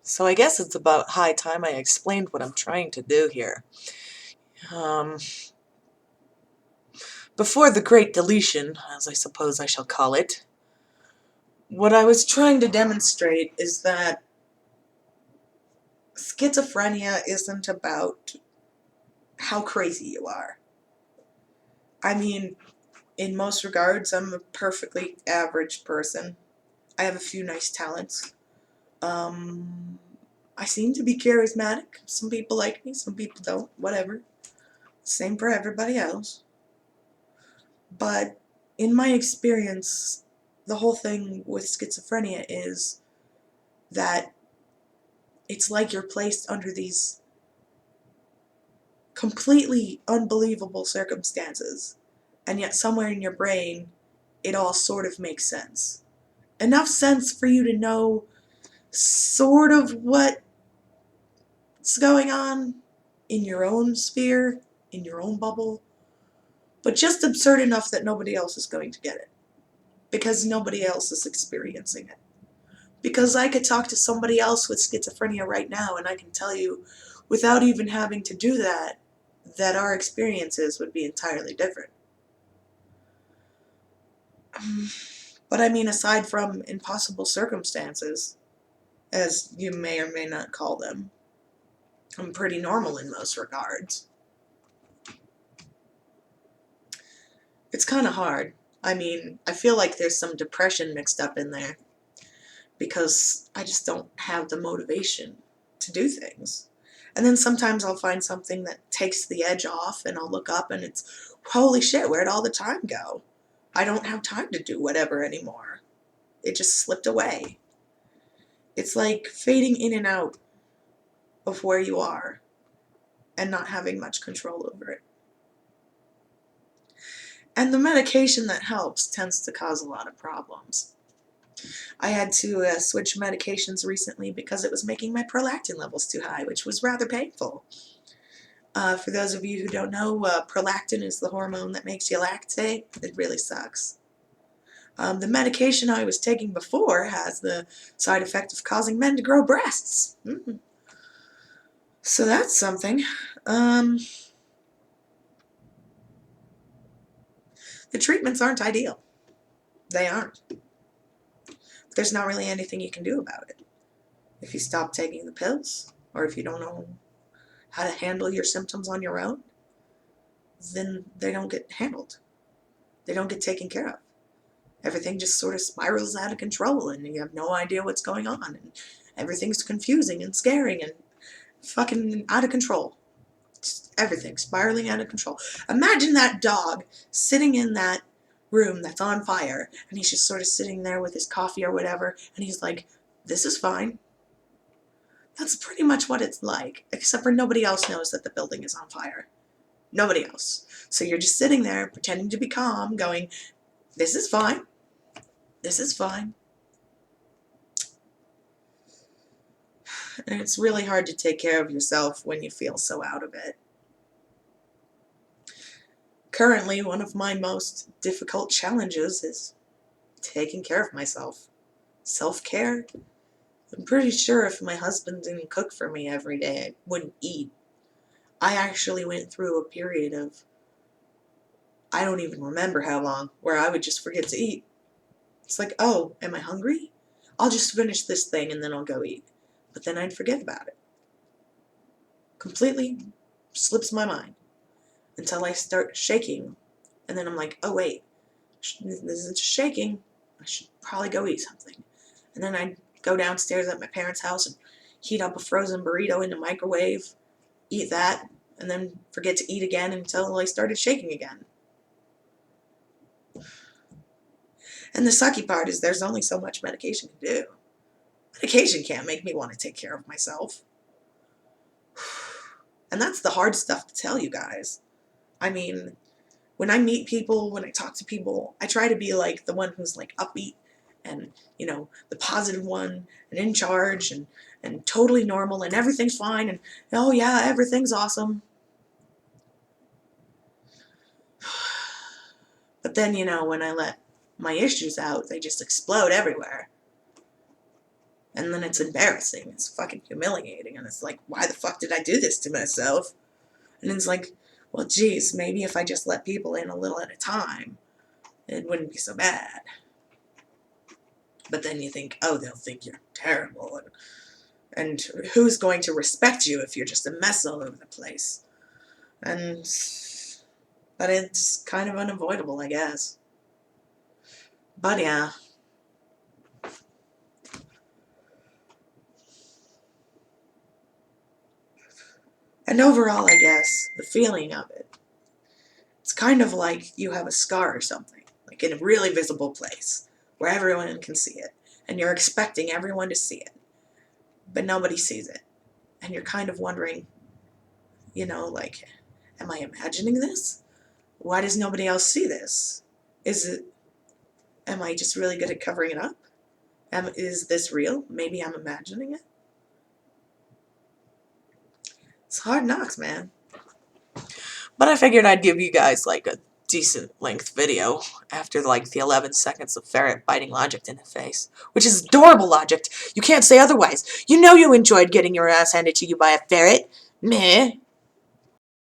So I guess it's about high time I explained what I'm trying to do here. Um, Before the Great Deletion, as I suppose I shall call it, what I was trying to demonstrate is that schizophrenia isn't about how crazy you are. I mean, in most regards, I'm a perfectly average person. I have a few nice talents. Um, I seem to be charismatic. Some people like me, some people don't. Whatever. Same for everybody else. But in my experience, the whole thing with schizophrenia is that it's like you're placed under these completely unbelievable circumstances, and yet somewhere in your brain, it all sort of makes sense. Enough sense for you to know sort of what's going on in your own sphere, in your own bubble, but just absurd enough that nobody else is going to get it, because nobody else is experiencing it. Because I could talk to somebody else with schizophrenia right now, and I can tell you, without even having to do that, that our experiences would be entirely different. But I mean, aside from impossible circumstances, as you may or may not call them, I'm pretty normal in most regards. It's kind of hard. I mean, I feel like there's some depression mixed up in there because I just don't have the motivation to do things. And then sometimes I'll find something that takes the edge off, and I'll look up and it's, holy shit, where'd all the time go? I don't have time to do whatever anymore. It just slipped away. It's like fading in and out of where you are and not having much control over it. And the medication that helps tends to cause a lot of problems. I had to switch medications recently because it was making my prolactin levels too high, which was rather painful. For those of you who don't know, prolactin is the hormone that makes you lactate. It really sucks. The medication I was taking before has the side effect of causing men to grow breasts. So that's something. The treatments aren't ideal. They aren't. There's not really anything you can do about it. If you stop taking the pills, or if you don't know how to handle your symptoms on your own, then they don't get handled. They don't get taken care of. Everything just sort of spirals out of control, and you have no idea what's going on, and everything's confusing and scaring and fucking out of control. Just everything spiraling out of control. Imagine that dog sitting in that room that's on fire, and he's just sort of sitting there with his coffee or whatever, and he's like, this is fine. That's pretty much what it's like, except for nobody else knows that the building is on fire. Nobody else. So you're just sitting there pretending to be calm, going, this is fine. This is fine. And it's really hard to take care of yourself when you feel so out of it. Currently, one of my most difficult challenges is taking care of myself. Self-care. I'm pretty sure if my husband didn't cook for me every day, I wouldn't eat. I actually went through a period of, I don't even remember how long, where I would just forget to eat. It's like, oh, am I hungry? I'll just finish this thing and then I'll go eat. But then I'd forget about it. Completely slips my mind until I start shaking. And then I'm like, oh wait, this isn't just shaking. I should probably go eat something. And then I'd go downstairs at my parents' house and heat up a frozen burrito in the microwave, eat that, and then forget to eat again until I started shaking again. And the sucky part is there's only so much medication can do. Medication can't make me want to take care of myself. And that's the hard stuff to tell you guys. I mean, when I meet people, when I talk to people, I try to be like the one who's like upbeat and, you know, the positive one and in charge and totally normal and everything's fine and, oh yeah, everything's awesome. But then, you know, when I let my issues out, they just explode everywhere. And then it's embarrassing. It's fucking humiliating. And it's like, why the fuck did I do this to myself? And it's like, well, geez, maybe if I just let people in a little at a time, it wouldn't be so bad. But then you think, oh, they'll think you're terrible. And who's going to respect you if you're just a mess all over the place? But it's kind of unavoidable, I guess. But yeah. And overall, I guess, the feeling of it, it's kind of like you have a scar or something, like in a really visible place, where everyone can see it, and you're expecting everyone to see it, but nobody sees it. And you're kind of wondering, like, am I imagining this? Why does nobody else see this? Am I just really good at covering it up? Is this real? Maybe I'm imagining it? It's hard knocks, man. But I figured I'd give you guys like a decent length video after like the 11 seconds of ferret biting Logic in the face. Which is adorable, Logic. You can't say otherwise. You know you enjoyed getting your ass handed to you by a ferret. Meh.